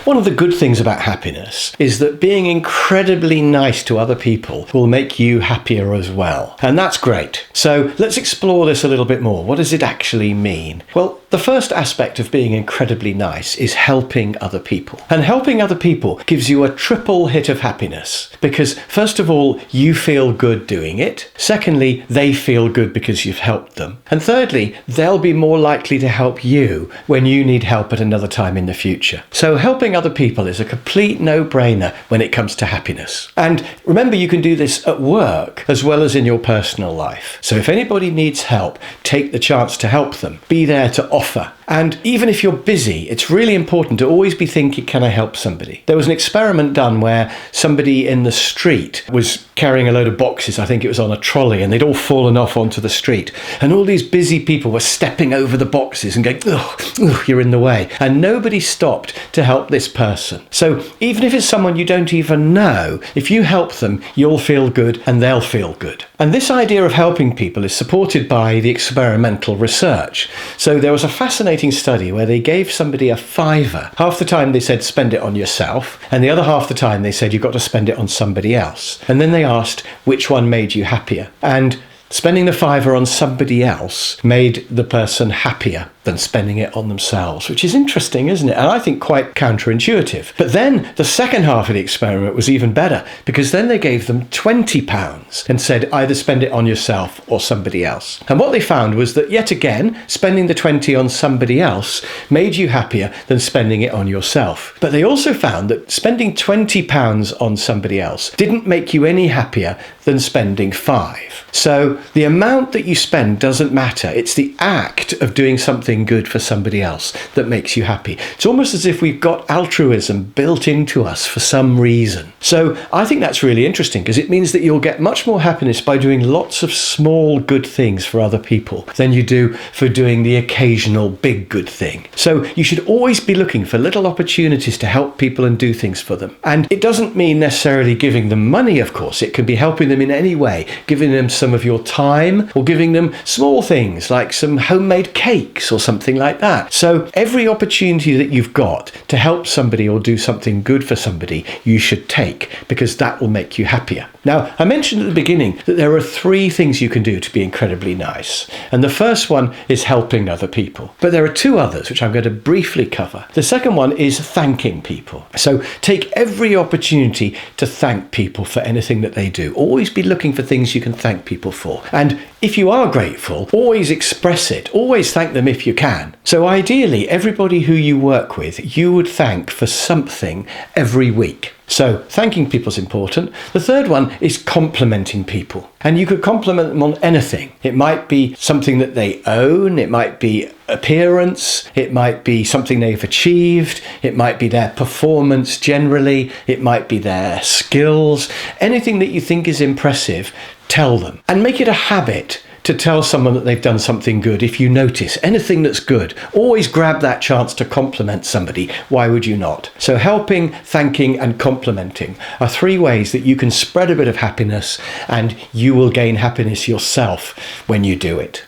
One of the good things about happiness is that being incredibly nice to other people will make you happier as well. And that's great. So let's explore this a little bit more. What does it actually mean? Well, the first aspect of being incredibly nice is helping other people. And helping other people gives you a triple hit of happiness because, first of all, you feel good doing it. Secondly, they feel good because you've helped them. And thirdly, they'll be more likely to help you when you need help at another time in the future. So helping other people is a complete no-brainer when it comes to happiness. And remember, you can do this at work as well as in your personal life. So if anybody needs help, take the chance to help them. Be there to offer. And even if you're busy, it's really important to always be thinking, can I help somebody? There was an experiment done where somebody in the street was carrying a load of boxes. I think it was on a trolley, and they'd all fallen off onto the street. And all these busy people were stepping over the boxes and going, ugh, you're in the way. And nobody stopped to help this person. So even if it's someone you don't even know, if you help them, you'll feel good and they'll feel good. And this idea of helping people is supported by the experimental research. So there was a fascinating study where they gave somebody a £5. Half the time they said spend it on yourself, and the other half the time they said you've got to spend it on somebody else. And then they asked which one made you happier. And spending the £5 on somebody else made the person happier than spending it on themselves, which is interesting, isn't it? And I think quite counterintuitive. But then the second half of the experiment was even better, because then they gave them £20 and said either spend it on yourself or somebody else. And what they found was that, yet again, spending the 20 on somebody else made you happier than spending it on yourself. But they also found that spending £20 on somebody else didn't make you any happier than spending £5. So the amount that you spend doesn't matter. It's the act of doing something good for somebody else that makes you happy. It's almost as if we've got altruism built into us for some reason. So I think that's really interesting, because it means that you'll get much more happiness by doing lots of small good things for other people than you do for doing the occasional big good thing. So you should always be looking for little opportunities to help people and do things for them. And it doesn't mean necessarily giving them money, of course. It can be helping them in any way, giving them some of your time, or giving them small things like some homemade cakes or something like that. So every opportunity that you've got to help somebody or do something good for somebody, you should take, because that will make you happier. Now, I mentioned at the beginning that there are 3 things you can do to be incredibly nice. And the first one is helping other people. But there are 2 others, which I'm going to briefly cover. The second one is thanking people. So take every opportunity to thank people for anything that they do. Always be looking for things you can thank people for. And if you are grateful, always express it. Always thank them if you can. So ideally, everybody who you work with, you would thank for something every week. So thanking people is important. The third one is complimenting people. And you could compliment them on anything. It might be something that they own. It might be appearance. It might be something they've achieved. It might be their performance generally. It might be their skills. Anything that you think is impressive, tell them. And make it a habit to tell someone that they've done something good. If you notice anything that's good, always grab that chance to compliment somebody. Why would you not? So helping, thanking, and complimenting are 3 ways that you can spread a bit of happiness, and you will gain happiness yourself when you do it.